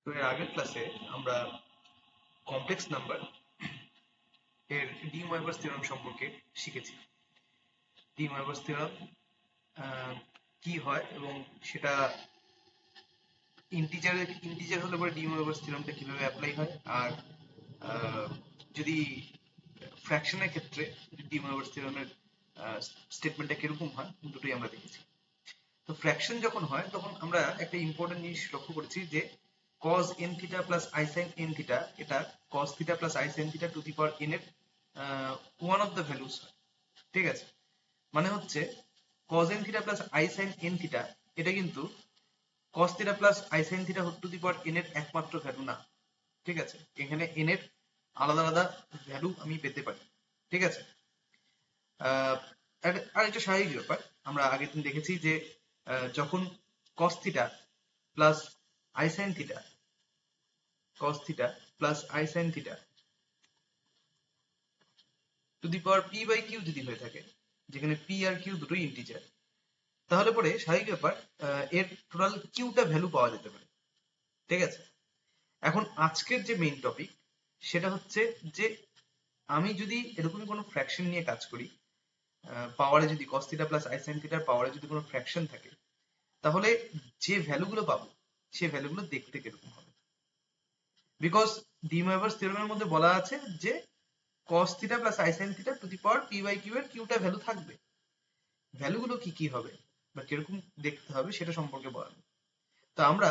তো এর আগের ক্লাসে আমরা কমপ্লেক্স নাম্বার এর ডি ময়ভার্স থিওরেম সম্পর্কে শিখেছি। ডি ময়ভার্স থিওরেম কি হয় এবং সেটা ইন্টিজার হলে পরে ডি ময়ভার্স থিওরেমটা কিভাবে অ্যাপ্লাই হয়, আর আহ, যদি ফ্র্যাকশনের ক্ষেত্রে ডি ময়ভার্স থিওরেমের স্টেটমেন্টটা কিরকম হয়, দুটোই আমরা দেখেছি। তো ফ্র্যাকশন যখন হয় তখন আমরা একটা ইম্পর্টেন্ট জিনিস লক্ষ্য করেছি যে cos n theta plus i sin n theta, এটা cos theta plus i sin theta to the power n এর ওয়ান অফ দ্য ভ্যালুস হয়। ঠিক আছে, মানে হচ্ছে cos n theta plus i sin n theta এটা কিন্তু cos theta plus i sin theta to the power n এর একমাত্র ভ্যালু না। ঠিক আছে, এখানে n এর আলাদা আলাদা ভ্যালু আমি পেতে পারি। ঠিক আছে, আহ, আর একটা স্বাভাবিক ব্যাপার, আমরা আগের দিন দেখেছি যে যখন cos theta plus i sin theta, cos theta plus i sin theta to the power p by q যদি হয়ে থাকে, যেখানে p আর q দুটোই ইন্টিজার, তাহলে পরে স্বাভাবিক ব্যাপার এর টোটাল কিউটা ভ্যালু পাওয়া যেতে পারে। ঠিক আছে, এখন আজকের যে মেইন টপিক সেটা হচ্ছে যে আমি যদি এরকমই কোনো ফ্র্যাকশন নিয়ে কাজ করি, পাওয়ারে যদি cos theta plus i sin থিটার পাওয়ারে যদি কোনো ফ্র্যাকশন থাকে, তাহলে যে ভ্যালুগুলো পাবো সেই ভ্যালুগুলো দেখতে কিরকম হবে। বিকজ ডি ময়ভার্স থিওরেমের মধ্যে বলা আছে যে cos theta plus i sin theta to the power p by q এর কিউটা ভ্যালু থাকবে। ভ্যালুগুলো কি কি হবে বা কিরকম দেখতে হবে সেটা সম্পর্কে বলা নেই। তো আমরা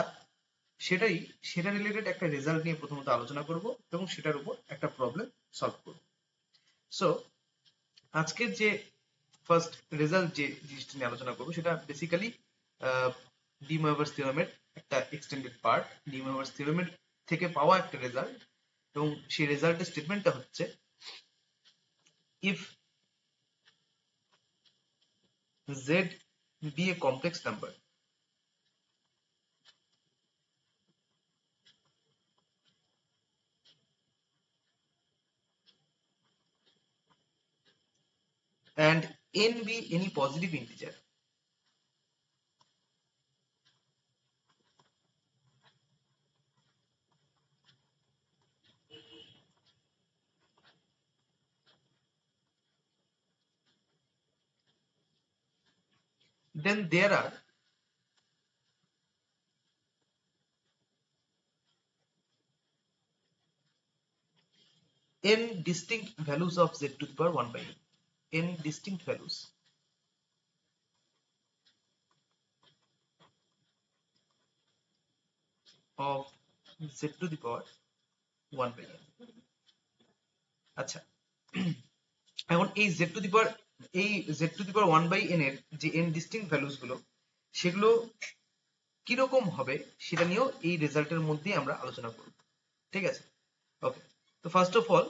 সেটা রিলেটেড একটা রেজাল্ট নিয়ে প্রথমত আলোচনা করব এবং সেটার উপর একটা প্রবলেম সলভ করব। সো আজকের যে ফার্স্ট রেজাল্ট যে জিনিসটা নিয়ে আলোচনা করবো সেটা বেসিক্যালি ডি ময়ভার্স থিওরেমের একটা এক্সটেন্ডেড পার্ট, ডি ময়ভার্স থিওরেমের থেকে পাওয়া একটা রেজাল্ট, এবং সেই রেজাল্টের স্টেটমেন্টটা হচ্ছে if z be a complex number and n be any positive integer, then there are n distinct values of z to the power 1 by n distinct values of z to the power 1 by n। আচ্ছা, এখন এই z to the power 1 by n এর যে n distinct values গুলো, সেগুলো কিরকম হবে সেটা নিয়েও এই রেজাল্টের মধ্যে আমরা আলোচনা করব। ঠিক আছে, ওকে। তো ফার্স্ট অফ অল,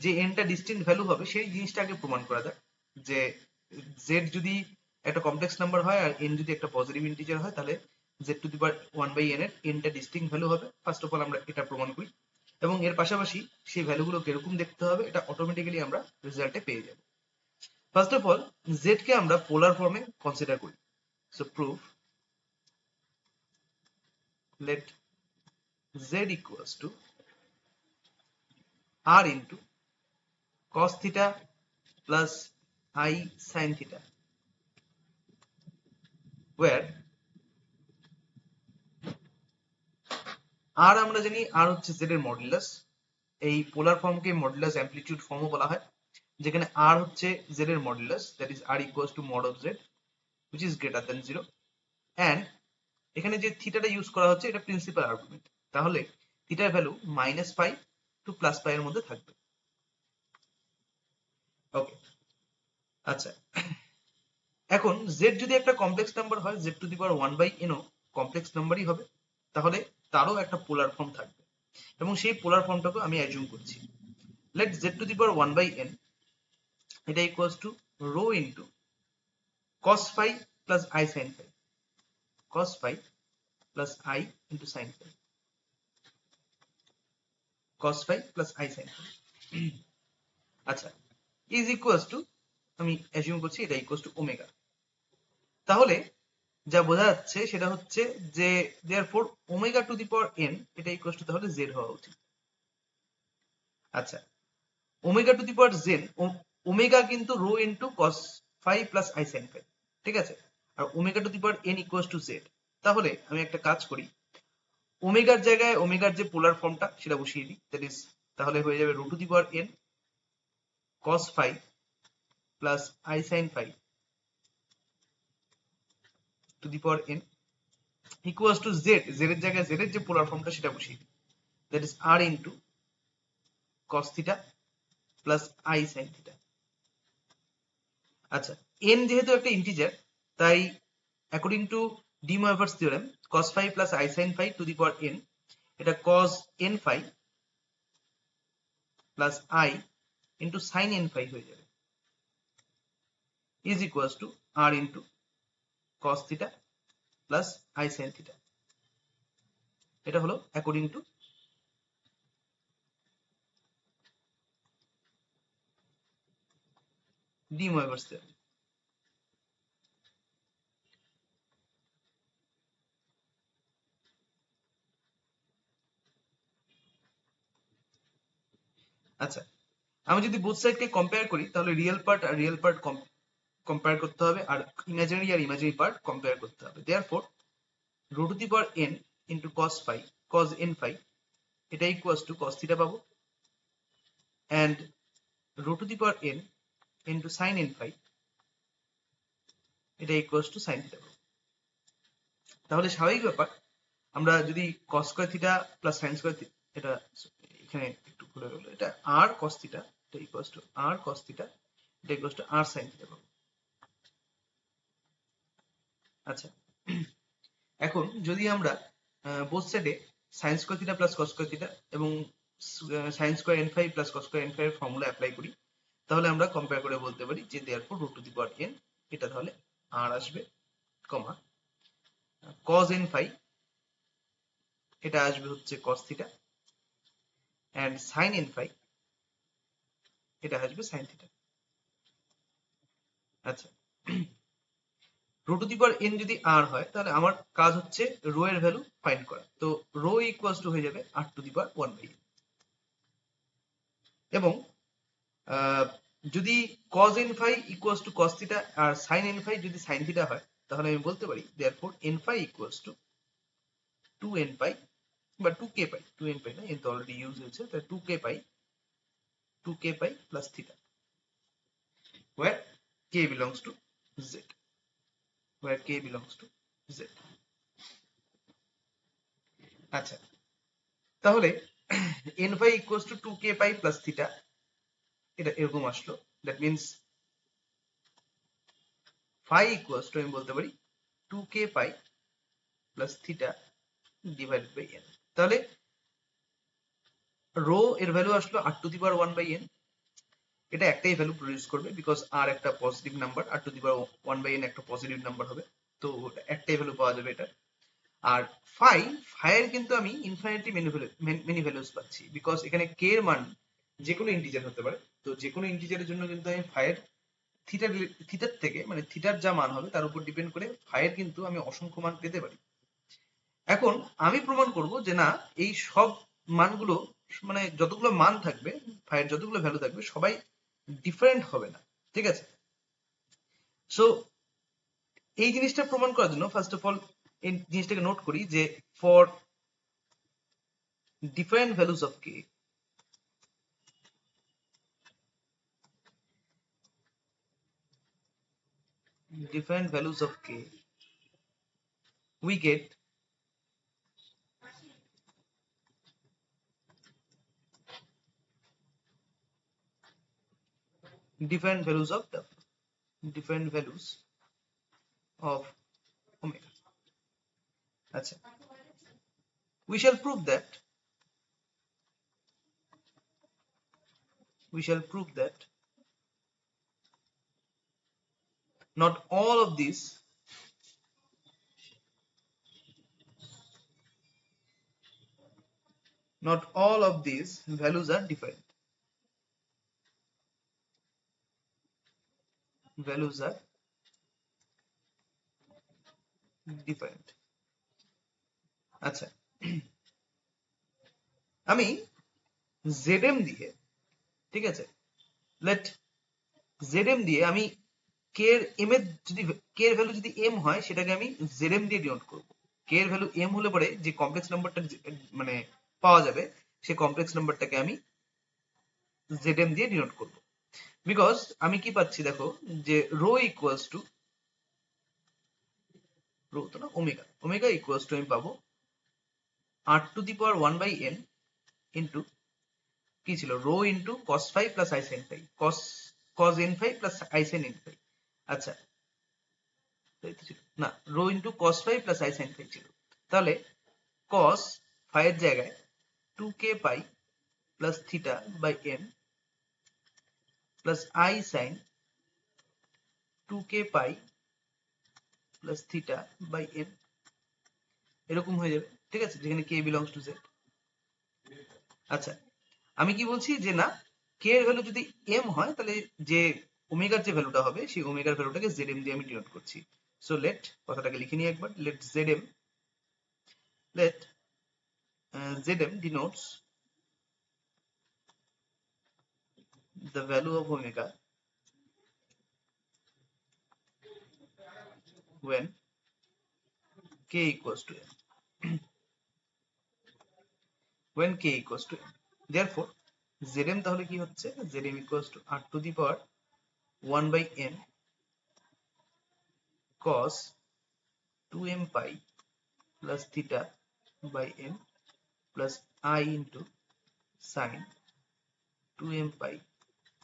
যে nটা ডিস্টিংক্ট ভ্যালু হবে সেই জিনিসটা আগে প্রমাণ করা যাক। যে z যদি একটা কমপ্লেক্স নাম্বার হয় আর n যদি একটা পজিটিভ ইন্টিজার হয়, তাহলে z to the power 1 by n এর nটা ডিস্টিংক্ট ভ্যালু হবে। ফার্স্ট অফ অল আমরা এটা প্রমাণ করি, এবং এর পাশাপাশি সেই ভ্যালুগুলো কিরকম দেখতে হবে এটা অটোমেটিক্যালি আমরা রেজাল্টে পেয়ে যাব। ফার্স্ট অফ অল, z কে আমরা পোলার ফর্মে কনসিডার করি। So proof, let z equals to r into cos theta plus I sin theta, where r আমরা জানি r হচ্ছে z এর মডুলাস। এই পোলার ফর্মকে মডুলাস অ্যামপ্লিটিউড ফর্মও বলা হয়, যেখানে r হচ্ছে z এর modulus, that is r equals to mod of z which is greater than 0, and এখানে যে থিটাটা ইউজ করা হচ্ছে এটা প্রিন্সিপাল আর্গুমেন্ট, তাহলে থিটার value minus pi to plus pi এর মধ্যে থাকবে। ওকে, আচ্ছা, এখন z যদি একটা কমপ্লেক্স নাম্বার হয়, z to the power 1 by n ও কমপ্লেক্স নাম্বারই হবে, তাহলে তারও একটা পোলার ফর্ম থাকবে, এবং সেই পোলার ফর্মটাকে আমি অ্যাজিউম করছি। Let z to the power 1 by n, এটা equals to rho into cos phi plus i sin phi, cos phi plus i into sin phi, cos phi plus i sin phi। আচ্ছা, is equals to, আমি assume করছি এটা equals two omega. তাহলে যা বোঝা যাচ্ছে সেটা হচ্ছে যে therefore omega to the power n এটা ইকুয়াল টু তাহলে z হওয়া উচিত। আচ্ছা, omega to the power z, omega কিন্তু rho into cos phi plus i sine phi, ঠিক আছে? আর omega to the power n equal to z। তাহলে আমি একটা কাজ করি, ওমেগার জায়গায় ওমেগার যে পোলার ফর্মটা সেটা বসিয়ে দিই, দ্যাট ইজ তাহলে হয়ে যাবে rho to the power n cos phi plus i sine phi to the power n equal to z, z এর জায়গায় z এর যে পোলার ফর্মটা সেটা বসিয়ে দিই, that is r into cos theta plus i sine theta. আচ্ছা, n যেহেতু একটা ইন্টিজার, তাই according to de Moivre's theorem cos phi plus i sin phi to the power n, এটা cos n phi plus i into sin n phi হয়ে যাবে, is equals to r into cos theta plus i sin theta. এটা হলো according to de Moivre's theorem. আচ্ছা, আমি যদি both সাইডকে compare করি তাহলে রিয়েল পার্ট আর রিয়েল পার্ট কম্পেয়ার করতে হবে, আর ইমাজিনারি আর ইমাজিনারি পার্ট কম্পেয়ার করতে হবে। Therefore rho to the power n into cos phi cos n phi এটা ইকুয়ালস টু cos থিটা পাবো, and rho to the power n into sin n phi এটা equals to sin theta পাবো। তাহলে স্বাভাবিক ব্যাপার, আমরা যদি cos square theta plus sin square theta, এটা এখানে একটু ভুলে গেল, এটা r cos থিটা, এটা equals to r cos theta, এটা equals to r sin theta পাবো। আচ্ছা, এখন যদি আমরা বোথ সাইডে sin square theta plus cos square theta এবং sin square n phi plus cos square n phi এর ফর্মুলা অ্যাপ্লাই করি, তাহলে আমরা কম্পেয়ার করে বলতে পারি যে therefore root to the power n এটা তাহলে r আসবে, কমা cos n phi এটা আসবে হচ্ছে cos theta, and sin n phi এটা আসবে sin থিটা। আচ্ছা, rho to the power n যদি r হয় তাহলে আমার কাজ হচ্ছে রো এর ভ্যালু ফাইন্ড করা। তো রো ইকুয়ালস টু হয়ে যাবে r to the power 1/n, এবং যদি cos n phi equals to cos theta আর sin n phi যদি sin থিটা হয়, তাহলে আমি বলতে পারি therefore n phi equals to 2n pi বা 2k pi, 2n pi না, n তো অলরেডি ইউজ হয়েছে, তাই 2k pi plus theta, where k belongs to z, where k belongs to z। আচ্ছা, তাহলে n phi equals to 2k pi plus theta, এটা এরকম আসলো, that means phi equals to আমি বলতে পারি 2k pi plus theta divided by n। তাহলে rho এর ভ্যালু আসলো r to the power 1/n, এটা একটাই ভ্যালু প্রডিউস করবে বিকজ r একটা positive number, r to the power 1/n একটা পজিটিভ নাম্বার হবে, তো একটাই ভ্যালু পাওয়া যাবে এটা। আর ফাই এর কিন্তু আমি ইনফিনিটি মেনি ভ্যালুস পাচ্ছি, বিকজ এখানে k এর মান যে কোনো ইন্টিজার হতে পারে, তো যে কোনো ইন্টিজারের জন্য কিন্তু আমি ফাই এর থিটার থেকে মানে থিটার যা মান হবে তার উপর ডিপেন্ড করে ফাই এর কিন্তু আমি অসংখ্য মান পেতে পারি। এখন আমি প্রমাণ করব যে না, এই সব মানগুলো মানে যতগুলো মান থাকবে, ফাই এর যতগুলো ভ্যালু থাকবে সবাই ডিফারেন্ট হবে না, ঠিক আছে? সো এই জিনিসটা প্রমাণ করার জন্য ফার্স্ট অফ অল এই জিনিসটাকে নোট করি যে for different values of k, different values of k, we get different values of w, different values of omega। আচ্ছা, we shall prove that not all of these values are different, values are different. আচ্ছা, আমি zm দিয়ে, ঠিক আছে, late zm দিয়ে আমি কে এর m এর যদি কে এর ভ্যালু যদি m হয় সেটাকে আমি zm দিয়ে ডিনোট করব। কে এর ভ্যালু m হলে পরে যে কমপ্লেক্স নাম্বারটা মানে পাওয়া যাবে সেই কমপ্লেক্স নাম্বারটাকে আমি zm দিয়ে ডিনোট করব। বিকজ আমি কি পাচ্ছি দেখো, যে রো ইকুয়ালস টু রো তো না ওমেগা, ওমেগা ইকুয়ালস টু আমি পাবো r to the power 1 by n into কি ছিল, rho into cos phi plus i sin phi, cos n phi plus i sin n phi. আচ্ছা, তাই তো ছিল না, rho into cos phi plus i sin phi ছিল। তাহলে cos phi এর জায়গায় 2k pi plus theta by n plus i sin 2k pi plus theta by n, এরকম হয়ে যাবে, ঠিক আছে, যেখানে k বিলংস টু z। আচ্ছা, আমি কি বলছি যে না, k এর ভ্যালু যদি m হয় তাহলে যে ওমেগার যে ভ্যালুটা হবে সেই ওমেগার ভ্যালুটাকে zm দিয়ে আমি ডিনোট করছি। সো লেট কথাটাকে লিখে নিই একবার, late zm denotes the value of omega when k equals to m, when k equals to m, therefore zm তাহলে কি হচ্ছে, zm equals to r to the power 1 by n cos 2m pi plus theta by n plus I into sin 2m pi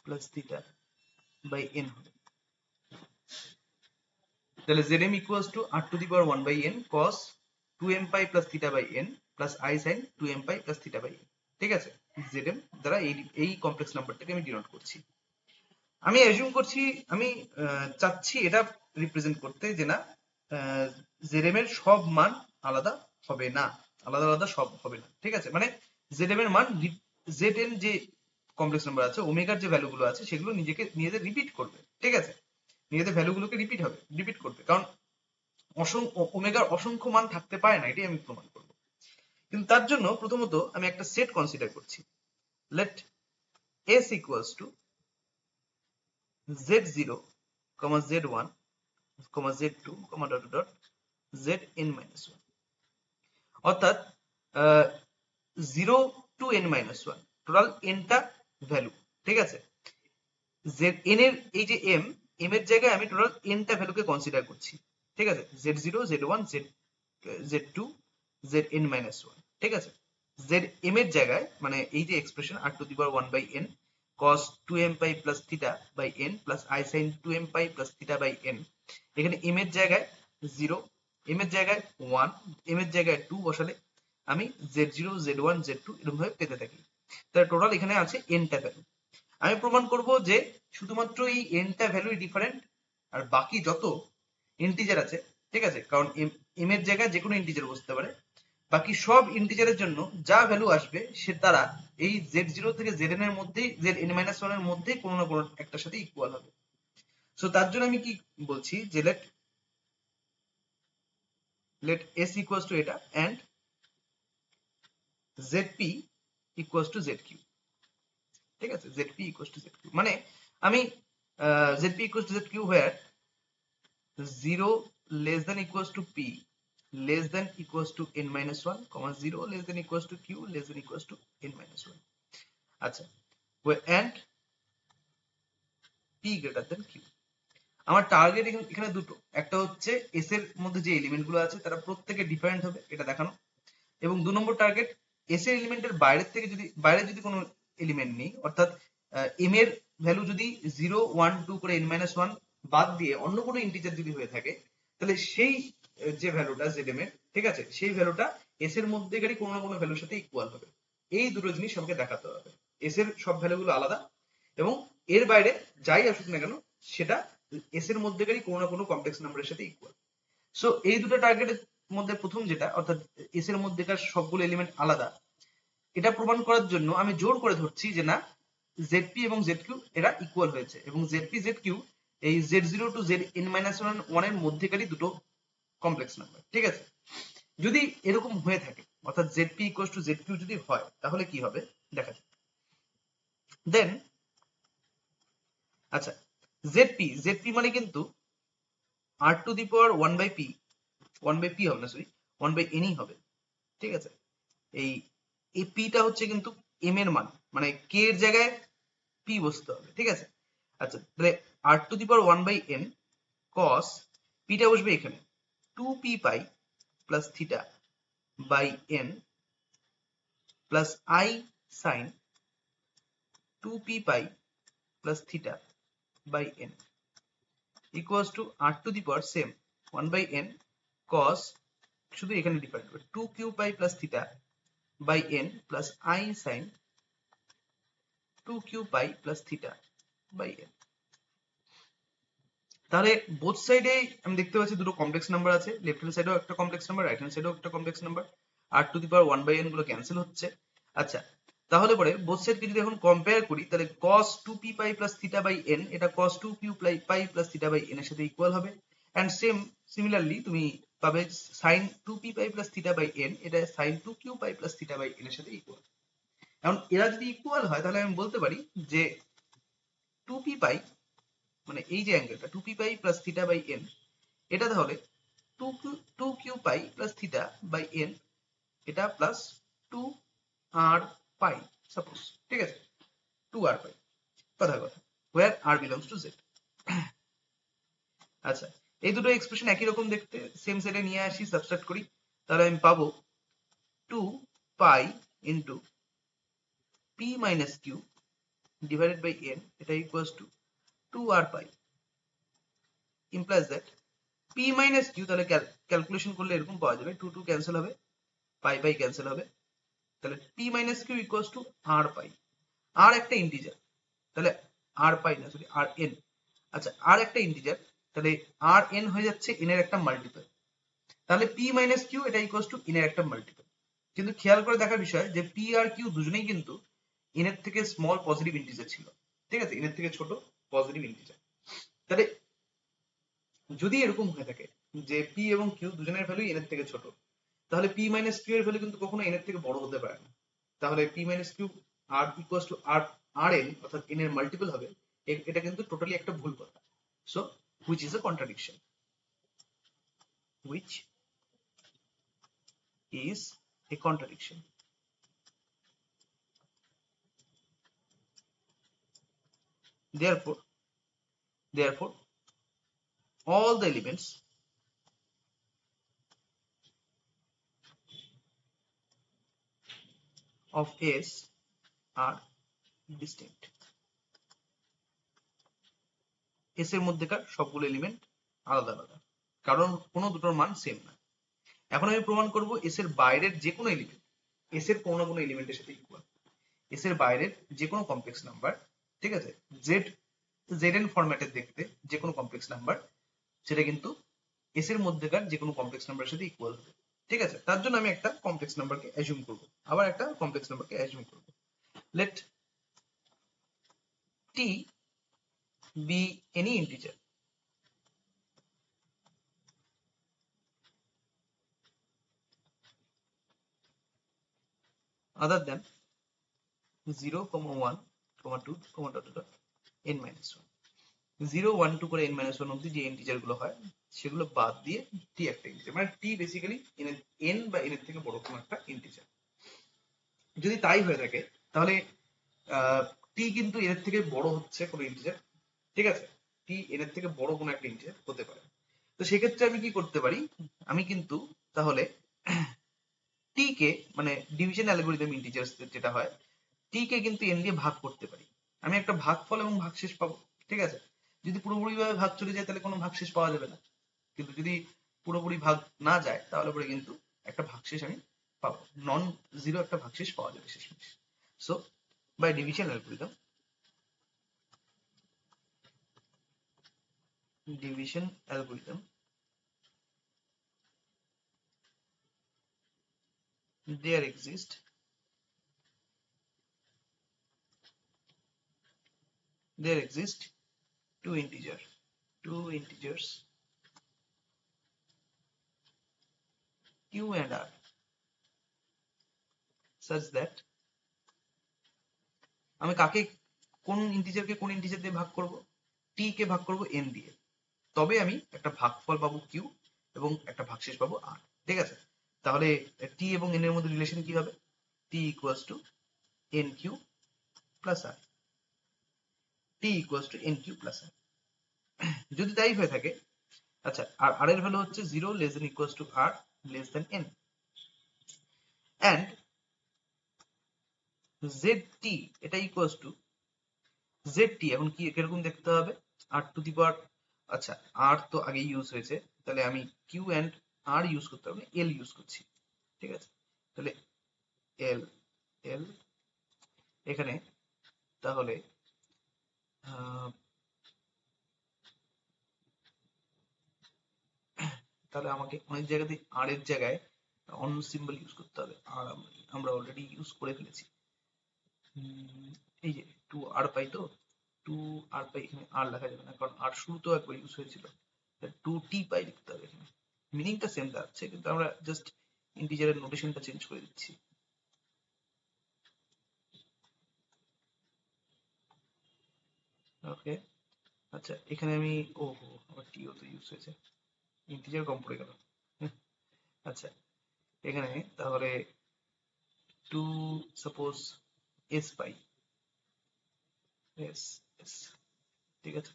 plus theta by n হবে। তাহলে zm equals to r to the power 1 by n cos 2m pi plus theta by n plus I sin 2m pi plus theta by n, ঠিক আছে, zm দ্বারা এই complex নাম্বারটাকে আমি denote করছি। আমি assume করছি, আমি চাচ্ছি এটা রিপ্রেজেন্ট করতে যে না, zm এর সব মান আলাদা হবে না, আলাদা আলাদা সব হবে না, ঠিক আছে, মানে zm এর মান zn যে কমপ্লেক্স নাম্বার আছে, ওমেগার যে ভ্যালুগুলো আছে সেগুলো নিজেদের রিপিট করবে, ঠিক আছে, নিজেদের ভ্যালুগুলোকে রিপিট করবে, কারণ ওমেগার অসংখ্য মান থাকতে পারে না, এটাই আমি প্রমাণ করবো। কিন্তু তার জন্য প্রথমত আমি একটা সেট কনসিডার করছি, let s equals to z0, z1, z2, dot dot zn minus 1, অর্থাৎ 0 টু n মাইনাস 1, টোটাল nটা ভ্যালু, ঠিক আছে, n এর এই যে m এর জায়গায় আমি টোটাল nটা ভ্যালুকে কনসিডার করছি, ঠিক আছে, z0, z1, z2, zn minus 1, ঠিক আছে, zm এর জায়গায় মানে এই যে expression r to the power 1 by n cos 2m pi plus theta by n plus I sin 2m pi plus theta by n, এখানে m এর জায়গায় 0, m এর জায়গায় 1, m এর জায়গায় 2 বসালে আমি z0, z1, z2 এরকম ভাবে পেতে থাকি। তাহলে টোটাল এখানে আছে nটা ভ্যালু। আমি প্রমাণ করব যে শুধুমাত্র এই nটা ভ্যালু ডিফারেন্ট, আর বাকি যত ইন্টিজার আছে, ঠিক আছে, কারণ m এর জায়গায় যে কোনো ইন্টিজার বসতে পারে, বাকি সব ইন্টিজারের জন্য যা ভ্যালু আসবে সে তারা এই z0 থেকে zn এর মধ্যেই, zn-1 এর মধ্যেই কোনো না কোনো একটার সাথে ইকুয়াল হবে। সো তার জন্য আমি কি বলছি যে let s equals to এটা and zp equals to zq, ঠিক আছে, zp equals to zq মানে আমি zp equals to zq where 0 less than equals to p less than equals to n minus 1, 0 less than equals to q less than equals to n minus 1। আচ্ছা, and p greater than q। আমার target এখানে দুটো, একটা হচ্ছে S এর মধ্যে যে element গুলো আছে তারা প্রত্যেকে ডিফারেন্ট হবে এটা দেখানো, এবং 2 নম্বর টার্গেট এস এর এলিমেন্টের বাইরে যদি কোনো এলিমেন্ট নেই, অর্থাৎ এম এর ভ্যালু যদি 0, 1, 2 করে n-1 বাদ দিয়ে অন্য কোনো ইন্টিজার যদি হয়ে থাকে, তাহলে সেই যে ভ্যালুটা zm এর, ঠিক আছে, সেই ভ্যালুটা এস এর মধ্যেকারই কোনো না কোনো ভ্যালুর সাথে ইকুয়াল হবে। এই দুটো জিনিস আমাকে দেখাতে হবে, এস এর সব ভ্যালুগুলো আলাদা এবং এর বাইরে যাই আসুক না কেন সেটা এস এর মধ্যেকারই কোনো না কোনো কমপ্লেক্স নাম্বারের সাথে ইকুয়াল। সো এই দুটো টার্গেটের মধ্যে প্রথম যেটা, অর্থাৎ এস এর মধ্যেকার সবগুলো এলিমেন্ট আলাদা, এটা প্রমাণ করার জন্য আমি জোর করে ধরছি যে না, zp এবং zq এরা ইকুয়াল হয়েছে এবং zp zq এই z0 টু zn-1 এর মধ্যেকারই দুটো কমপ্লেক্স নাম্বার, ঠিক আছে। যদি এরকম হয়ে থাকে অর্থাৎ z p equal to z q যদি হয় তাহলে কি হবে দেখা যাক। দেন আচ্ছা, জেড পি মানে কিন্তু R to the power one by P হবে না, সরি ওয়ান বাই এনই হবে, ঠিক আছে। এই এই পিটা হচ্ছে কিন্তু এম এর মান, মানে কে এর জায়গায় পি বসতে হবে, ঠিক আছে। আচ্ছা তাহলে R to the power one by N cos পিটা বসবে এখানে, two P pi plus theta by N plus i sine two P pi plus theta by N equals to R to the power same one by N cos, শুধু এখানে different হবে, two Q pi plus theta by N plus i sine two Q pi plus theta by N. তাহলে both সাইডে আমি দেখতে পাচ্ছি দুটো complex number আছে, লেফট হ্যান্ড সাইডেও একটা কমপ্লেক্স নাম্বার, রাইট হ্যান্ড সাইডেও একটা কমপ্লেক্স নাম্বার, আর to the power one by n গুলো ক্যান্সেল হচ্ছে। আচ্ছা তাহলে পরে বোথ সাইডকে যদি এখন কম্পেয়ার করি তাহলে cos 2p pi plus theta by n এটা cos 2q pi plus theta by n এর সাথে ইকুয়াল হবে, এন্ড সিমিলারলি তুমি পাবে sin 2p pi plus theta by n এটা sin 2q pi plus theta by n এর সাথে equal. এখন এরা যদি ইকুয়াল হয় তাহলে আমি বলতে পারি যে 2p পাই মানে এই যে অ্যাঙ্গেলটা 2p pi plus theta by n এটা তাহলে 2q pi plus theta by n এটা প্লাস 2r পাই সাপোজ, ঠিক আছে, 2r পাই কথার কথা, where r belongs to z। আচ্ছা এই দুটো এক্সপ্রেশন একই রকম দেখতে, সেম সেটে নিয়ে আসি, সাবস্ট্রাক্ট করি, তাহলে আমি পাবো 2 pi into p minus q divided by n এটা equals to 2r pi, implies that p minus q তাহলে ক্যালকুলেশন করলে এরকম পাওয়া যাবে, 2 2 ক্যান্সেল হবে, পাই পাই ক্যান্সেল হবে, তাহলে p minus q equals to r pi, r একটা ইন্টিজার তাহলে r পাই না সরি আর এন, আচ্ছা আর একটা ইন্টিজার তাহলে আর এন হয়ে যাচ্ছে এন এর একটা মাল্টিপল, তাহলে p মাইনাস কিউ এটা ইকুয়ালস টু এন এর একটা মাল্টিপল। কিন্তু খেয়াল করে দেখার বিষয় যে p আর q দুজনেই কিন্তু এন এর থেকে স্মল পজিটিভ ইন্টিজার ছিল, ঠিক আছে, এন এর থেকে ছোট পজিটিভ ইন্টিজার। তাহলে যদি এরকম হয়ে থাকে যে p এবং q দুজনের ভ্যালু এন এর থেকে ছোট, তাহলে p মাইনাস q এর ভ্যালু কিন্তু কখনো এন এর থেকে বড় হতে পারে না, তাহলে p মাইনাস q আর ইকুয়ালস টু আর এন অর্থাৎ এন এর মাল্টিপল হবে, এটা কিন্তু টোটালি একটা ভুল কথা। So which is a contradiction, which is a contradiction। Therefore all the elements of S are distinct। S এর মধ্যেকার সবগুলো এলিমেন্ট আলাদা আলাদা, কারণ কোনো দুটোর মান সেম না। এখন আমি প্রমাণ করব S এর বাইরের যে কোনো এলিমেন্ট S এর কোনো না কোনো এলিমেন্টের সাথে ইকুয়াল, S এর বাইরের যে কোনো কমপ্লেক্স নাম্বার, ঠিক আছে, zn ফরম্যাটের দেখতে যে কোনো কমপ্লেক্স নাম্বার সেটা কিন্তু S এর মধ্যেকার যে কোনো কমপ্লেক্স নাম্বারের সাথে ইকুয়াল হবে, ঠিক আছে। তার জন্য আমি একটা কমপ্লেক্স নাম্বারকে অ্যাজিউম করব, আবার একটা কমপ্লেক্স নাম্বারকে অ্যাজিউম করব। Let t be any integer other than 0, 1, 2, dot dot dot n minus 1। 0, 1, 2 করে n minus 1 অব্দি যে ইন্টিজার গুলো হয় সেগুলো বাদ দিয়ে t একটা ইন্টিজার, মানে t বেসিক্যালি n বা n এর থেকে বড় কোনো একটা ইন্টিজার। যদি তাই হয়ে থাকে তাহলে t কিন্তু n এর থেকে বড় হচ্ছে কোনো ইন্টিজার, ঠিক আছে, t n এর থেকে বড় কোনো একটা ইন্টিজার হতে পারে। তো সেক্ষেত্রে আমি কি করতে পারি, আমি কিন্তু তাহলে t কে মানে ডিভিশন অ্যালগরিদম ইন্টিজার্স যেটা হয় t কে কিন্তু n দিয়ে ভাগ করতে পারি, আমি একটা ভাগফল এবং ভাগশেষ পাবো, ঠিক আছে। যদি পুরোপুরি ভাবে ভাগ চলে যায় তাহলে কোনো ভাগশেষ পাওয়া যাবে না, কিন্তু যদি পুরোপুরি ভাগ না যায় তাহলে পরে কিন্তু একটা ভাগশেষ আমি পাবো, নন জিরো একটা ভাগশেষ পাওয়া যাবে শেষমেশ। So by division algorithm there exist two integers q and r such that আমি কাকে কোন ইন্টিজারকে কোন ইন্টিজার দিয়ে ভাগ করব, t কে ভাগ করব n দিয়ে, তবে আমি একটা ভাগফল পাবো q এবং একটা ভাগশেষ পাবো r। ঠিক আছে, তাহলে t এবং n এর মধ্যে রিলেশন কি হবে, t equals to nq plus r, t equals to nq plus r। যদি তাই হয়ে থাকে, আচ্ছা, আর r এর ভ্যালু হচ্ছে 0 less then equals to r less than n, and zt এটা ইকুয়ালস টু zt এখন কি কিরকম দেখতে হবে, r টু দি পাওয়ার, আচ্ছা r তো আগে ইউজ হয়েছে, তাহলে আমি q and r ইউজ করতে হবে না, l ইউজ করছি। ঠিক আছে, তাহলে l l এখানে তাহলে তাহলে আমাকে অনেক জায়গাতে r এর জায়গায় অন্য সিম্বল ইউজ করতে হবে, আর আমরা অলরেডি ইউজ করে ফেলেছি। এই যে 2r পাই, তো 2r পাই, এখানে r লেখা যাবে না কারণ r শুরুতেও একবার ইউজ হয়েছিল, 2t পাই লিখতে হবে। এখানে মিনিংটা সেম থাকছে, কিন্তু আমরা জাস্ট ইন্টিজারের নোটেশনটা চেঞ্জ করে দিচ্ছি। ওকে, আচ্ছা এখানে আমি ওহো আমার টিও তো ইউজ হয়েছে, ইন্টিজার কম পড়ে গেল। আচ্ছা এখানে তাহলে 2 সাপোজ s পাই, s s ঠিক আছে,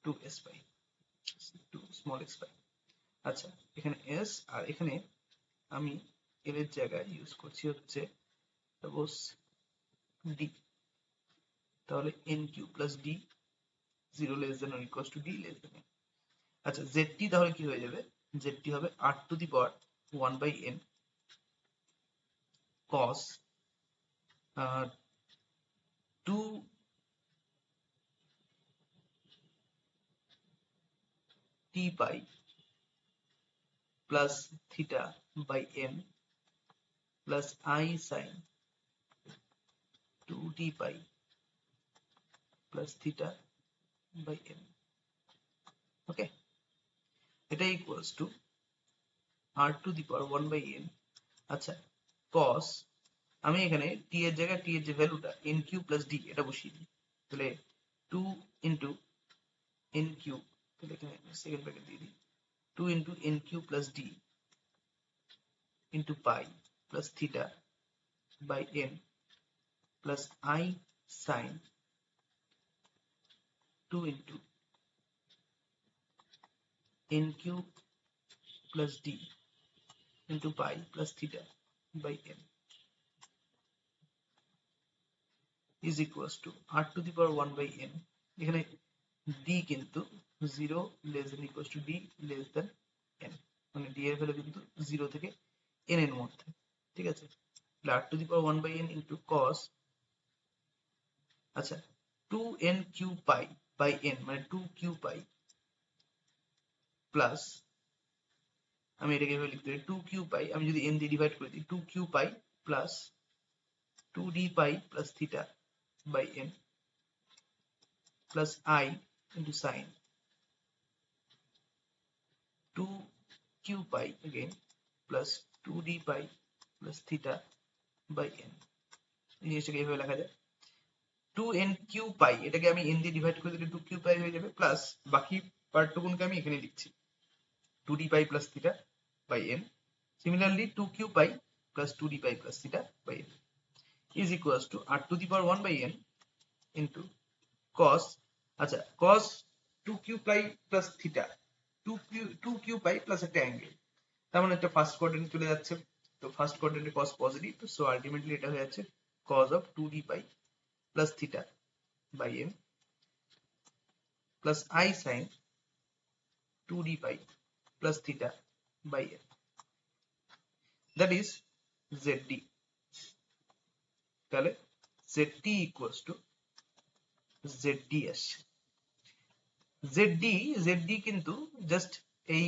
2s পাই, 2 স্মল s পাই। আচ্ছা এখানে s, আর এখানে আমি l এর জায়গায় ইউজ করছি হচ্ছে সাপোজ d, তাহলে nq plus d 0 less than or equals to d less than. আচ্ছা zt তাহলে কি হয়ে যাবে, zt হবে r to the power 1 by n cos 2 t pi plus theta by n plus i sin 2 t pi plus theta by n। Okay, এটা equals to r to the power 1 by n। আচ্ছা cos, আমি এখানে t এর জায়গায় t এর যে ভ্যালুটা nq plus d এটা বসিয়ে দিই, তাহলে 2 ইন্টু nq, তাহলে এখানে সেকেন্ড ব্র্যাকেট দিয়ে দিই, 2 into nq plus d into pi plus theta by n plus i sin 2 into nq plus d into pi plus theta by n is equals to r to the power 1 by n। এখানে d কিন্তু 0 less than equals to d less than n, মানে d এর value কিন্তু 0 থেকে n এর মধ্যে। ঠিক আছে, r to the power 1 by n into cos, আচ্ছা 2nq পাই বাই n মানে 2q পাই প্লাস, আমি এটাকে এভাবে লিখতে পারি 2q পাই, আমি যদি n দিয়ে ডিভাইড করে দিই 2q pi plus 2d pi plus theta by n plus I into sin 2q pi again plus 2d pi plus theta by n। এই জিনিসটাকে এইভাবে লেখা যায় 2nq pi, এটাকে আমি n দিয়ে ডিভাইড করে দিলে 2q pi হয়ে যাবে, প্লাস বাকি পার্টটুকুনকে আমি এখানে লিখছি 2d pi plus theta by n। Similarly 2q pi plus 2d pi plus theta by n is equals to r to the power 1 by n into cos, আচ্ছা cos 2q pi plus theta 2q pi plus একটা angle, তার মানে একটা first quadrant চলে যাচ্ছে, তো first কোয়াড্রেন্টে cos positive, so ultimately এটা হয়ে যাচ্ছে cos of 2d pi plus theta by n plus i sin 2d pi plus theta by n, that is zd। তাহলে zd equals to zd আসছে, zd কিন্তু জাস্ট এই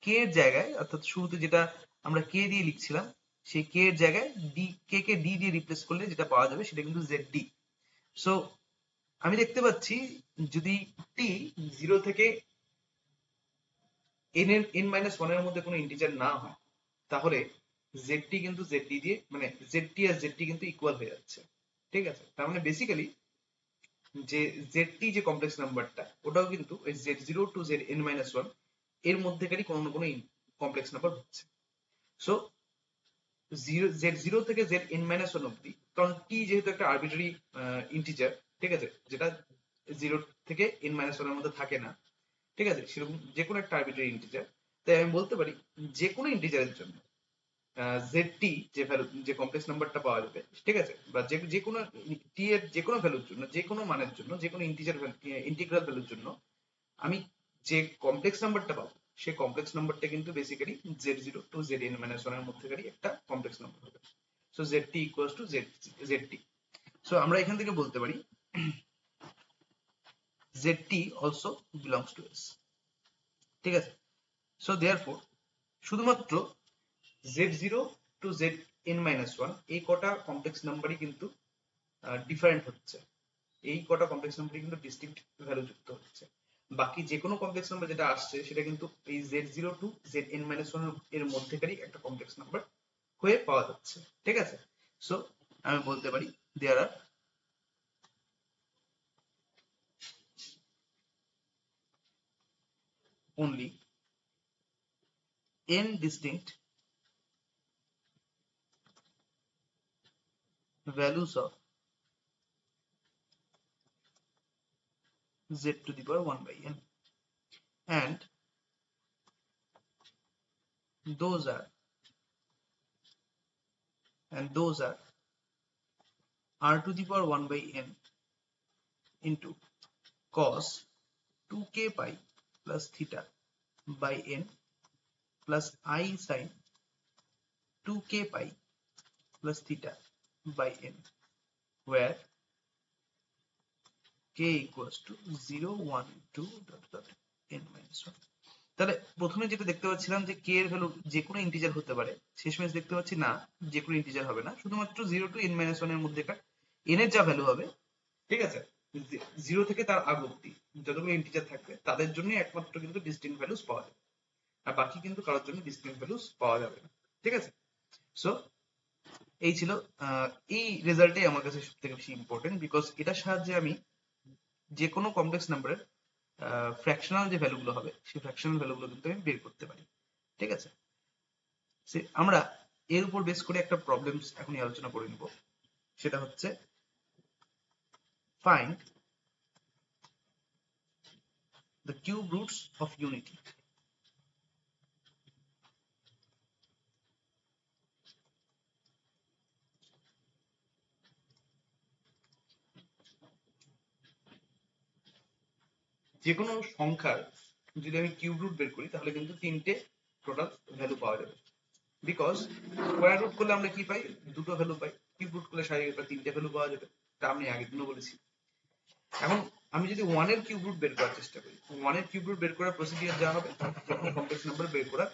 k এর জায়গায়, অর্থাৎ শুরুতে যেটা আমরা k দিয়ে লিখছিলাম সেই k এর জায়গায় d, k কে d দিয়ে রিপ্লেস করলে যেটা পাওয়া যাবে সেটা কিন্তু zd। সো আমি দেখতে পাচ্ছি যদি t 0 থেকে n এর n-1 এর মধ্যে কোনো ইন্টিজার না হয়, তাহলে জেডটি কিন্তু জেডডি দিয়ে মানে জেডটি আর জেডটি কিন্তু ইকুয়াল হয়ে যাচ্ছে। ঠিক আছে, তার মানে বেসিক্যালি যে জেডটি যে কমপ্লেক্স নাম্বারটা ওটাও কিন্তু ওই z0 টু zn-1 এর মধ্যেকারই কোনো না কোনো কমপ্লেক্স নাম্বার হচ্ছে। সো z0 থেকে zn-1 অব্দি, কারণ t যেহেতু একটা আরবিট্রারি ইন্টিজার, ঠিক আছে, যেটা 0 থেকে n-1 এর মধ্যে থাকে না, ঠিক আছে, সেরকম যে কোনো একটা আরবিট্রারি ইন্টিজার, তাই আমি বলতে পারি যে কোনো ইন্টিজারের জন্য জেডটি যে ভ্যালু যে কমপ্লেক্স নাম্বারটা পাওয়া যাবে, ঠিক আছে, বা যে কোনো টি এর যে কোনো ভ্যালুর জন্য, যে কোনো মানের জন্য, যে কোনো ইন্টিজার ইন্টিগ্রাল ভ্যালুর জন্য আমি যে কমপ্লেক্স নাম্বারটা পাবো সেই কমপ্লেক্স নাম্বারটা কিন্তু বেসিক্যালি z0 টু zn-1 এর মধ্যেকারই একটা কমপ্লেক্স নাম্বার হবে। So zt equals to zt। So আমরা এখান থেকে বলতে পারি zt also belongs to s। ঠিক আছে, সো দেয়ারফর শুধুমাত্র z0 টু zn-1 এই কটা কমপ্লেক্স নাম্বারই কিন্তু ডিফারেন্ট হচ্ছে, এই কটা কমপ্লেক্স নাম্বারই কিন্তু ডিস্টিংক্ট ভ্যালু যুক্ত হচ্ছে। বাকি যে কোনো কমপ্লেক্স নাম্বার যেটা আসছে সেটা কিন্তু এই z0 টু zn-1 এর মধ্যেকারই একটা কমপ্লেক্স নাম্বার হয়ে পাওয়া যাচ্ছে। ঠিক আছে, সো আমি বলতে পারি দেয়ার আর only n distinct values of z to the power 1 by n, and those are r to the power 1 by n into cos 2k pi plus theta by n plus I sin 2k pi plus theta by n, where k equals to 0 1 2 dot dot n minus 1। তাহলে প্রথমে যেটা দেখতে পাচ্ছিলাম যে k এর value যে কোনো integer হতে পারে, শেষমেশ দেখতে পাচ্ছি না, যে কোনো ইন্টিজার হবে না, শুধুমাত্র 0 টু n-1 এর মধ্যেকার n এর যা ভ্যালু হবে, ঠিক আছে, 0 থেকে তার আগ অব্দি যতগুলো ইন্টিজার থাকবে তাদের জন্য একমাত্র কিন্তু ডিস্টিংক্ট ভ্যালুস পাওয়া যাবে, আর বাকি কিন্তু কারোর জন্য ডিস্টিংক্ট ভ্যালুস পাওয়া যাবে না। ঠিক আছে, সো এই ছিল এই রেজাল্টটাই আমার কাছে সব থেকে বেশি ইম্পর্টেন্ট, বিকজ এটার সাহায্যে আমি যে কোনো কমপ্লেক্স নাম্বারের ফ্র্যাকশনাল যে ভ্যালুগুলো হবে সেই ফ্র্যাকশনাল ভ্যালুগুলো কিন্তু আমি বের করতে পারি। ঠিক আছে, আমরা এর উপর বেস করে একটা প্রবলেম এখনই আলোচনা করে নিব, সেটা হচ্ছে find the cube roots of unity. যে কোনো সংখ্যার যদি আমি কিউব রুট বের করি তাহলে কিন্তু তিনটে টোটাল ভ্যালু পাওয়া যাবে, বিকজ স্কোয়ার রুট করলে আমরা কি পাই, দুটো ভ্যালু পাই, কিউব রুট করলে স্বাভাবিক তিনটে ভ্যালু পাওয়া যাবে, তা আমি আগের দিনও বলেছি। এখন আমি যদি 1 এর কিউব রুট বের করার চেষ্টা করি, 1 এর কিউব রুট বের করার প্রসিডিউর যা হবে, যে কোনো কমপ্লেক্স নাম্বার বের করার,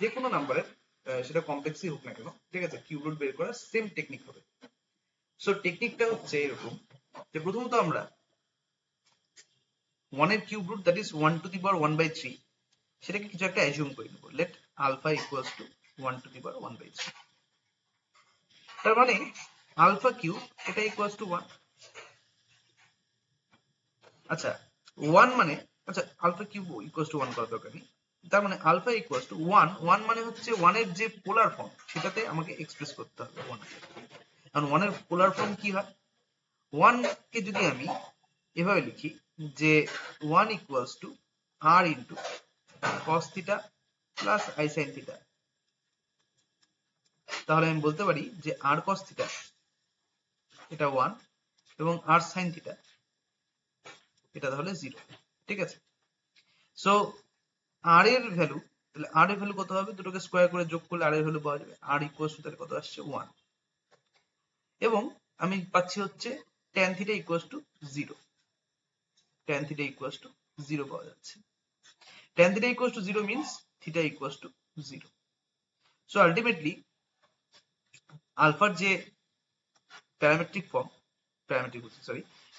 যে কোনো নাম্বারের সেটা কমপ্লেক্সই হোক না কেন, ঠিক আছে, কিউব রুট বের করার সেম টেকনিক হবে। সো টেকনিকটা হচ্ছে এরকম যে প্রথমত আমরা 1 এর cube root that is 1 to the power 1 by 3 সেটাকে কিছু একটা অ্যাজিউম করে নেব, let alpha equals to 1 to the power 1 by 3। তার মানে আলফা কিউব এটা ইকুয়ালস টু 1। আচ্ছা 1 মানে, আচ্ছা আলফা কিউব ইকুয়ালস টু 1 করার দরকার নেই, তার মানে আলফা ইকুয়ালস টু 1, 1 মানে হচ্ছে 1 এর যে পোলার ফর্ম সেটাতে আমাকে এক্সপ্রেস করতে হবে 1 কে। কারণ 1 এর পোলার ফর্ম কি হয়, 1 কে যদি আমি এভাবে লিখি যে 1 equals to r into cos theta plus i sin theta, তাহলে আমি বলতে পারি যে r cos থিটা এটা 1 এবং r sin থিটা এটা তাহলে 0। ঠিক আছে, সো r এর ভ্যালু, তাহলে r এর ভ্যালু কত হবে, দুটোকে স্কোয়ার করে যোগ করলে r এর ভ্যালু পাওয়া যাবে, r ইকুয়ালস টু তাহলে কত আসছে 1, এবং আমি পাচ্ছি হচ্ছে tan theta equals to 0, tan theta equals to 0 পাওয়া যাচ্ছে। tan theta equals to 0 means theta equals to 0. So ultimately আলফার যে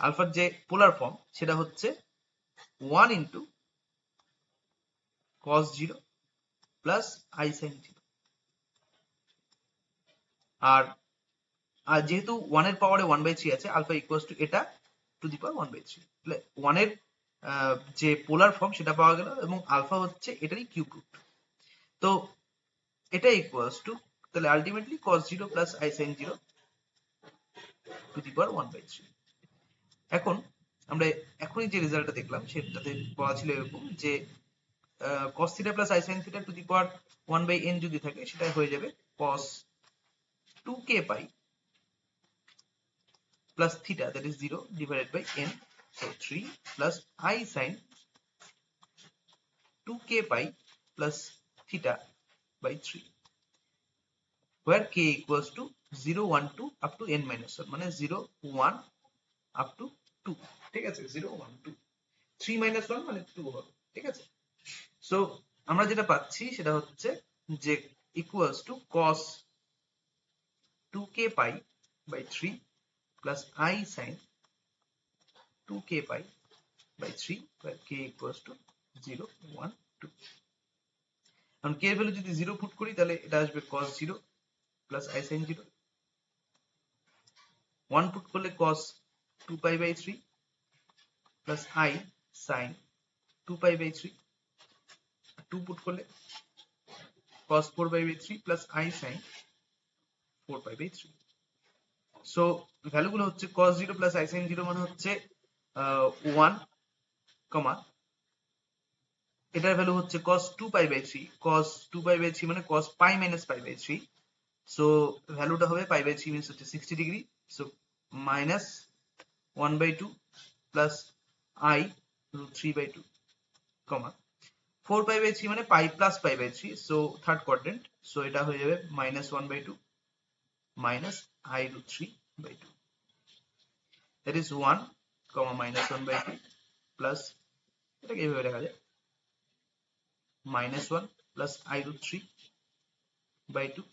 আলফার যে পোলার ফর্ম সেটা হচ্ছে 1 into cos 0 plus i sin 0। আর আর যেহেতু 1 এর পাওয়ারে 1/3 আছে, আলফা ইকুয়ালস টু এটা টু দি পাওয়ার 1/3, তাহলে 1 এর যে পোলার ফর্ম সেটা পাওয়া গেল, এবং আলফা হচ্ছে এটারই কিউব রুট। তো এটা ইকুয়ালস টু, তাহলে ultimately cos 0 plus i sin 0 to the power 1/3। এখন আমরা এখনই যে রেজাল্টটা দেখলাম সেটাতে বলা ছিল এরকম যে cos theta plus i sin theta to the power 1/n যদি থাকে, সেটা হয়ে যাবে cos 2k pi plus theta, that is 0 divided by n, so 3 plus I sin 2k pi plus theta by 3, where k equals to 0 1 2 up to n minus 1, মানে 0 1 up to 2, ঠিক আছে, 0 1 2, 3 minus 1 মানে 2 হবে, ঠিক আছে। সো আমরা যেটা পাচ্ছি সেটা হচ্ছে যে equals to cos 2k pi by 3 plus I sin 2k pi by 3, where k equals to 0 1 2। এখন k এর ভ্যালু যদি 0 পুট করি তাহলে এটা আসবে cos 0 plus i sin 0, 1 put করলে cos 2 pi by 3 plus i sin 2 pi by 3, 2 put করলে cos 4 pi by 3 plus i sin 4 pi by 3। So ভ্যালুগুলো হচ্ছে cos 0 plus i sin 0 মানে হচ্ছে 1, কমা এটার ভ্যালু হচ্ছে cos 2 pi by 3, cos 2 pi by 3 মানে cos pi minus pi by 3, so ভ্যালুটা হবে pi by 3 means হচ্ছে 60 degree, so minus 1/2 plus i root 3/2, comma 4 pi by 3 মানে pi plus pi by 3, so third quadrant, so এটা হয়ে যাবে minus 1/2 minus i root 3/2, that is 1, comma minus 1/2 plus, এটাকে এইভাবে লেখা যায় minus 1 plus i root 3/2,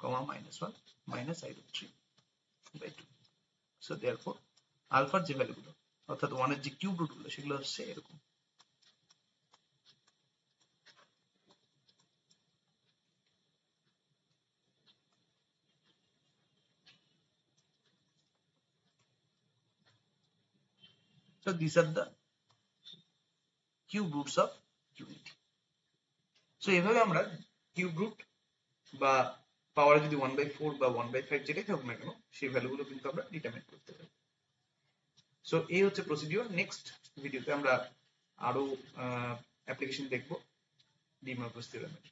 comma minus 1 minus i root 3/2। So therefore আলফার যে ভ্যালুগুলো, অর্থাৎ 1 এর যে কিউব রুট গুলো, সেগুলো হচ্ছে এরকম। So these are the cube roots of unity. So এভাবে আমরা কিউব রুট বা পাওয়ারে যদি 1/4 বা 1/5 যেটাই থাকুক না কেন, সেই ভ্যালুগুলো কিন্তু আমরা ডিটারমাইন করতে পারি। সো এই হচ্ছে প্রসিডিওর। নেক্সট ভিডিওতে আমরা আরো অ্যাপ্লিকেশন দেখবো, ডি মরকস থিওরেমের।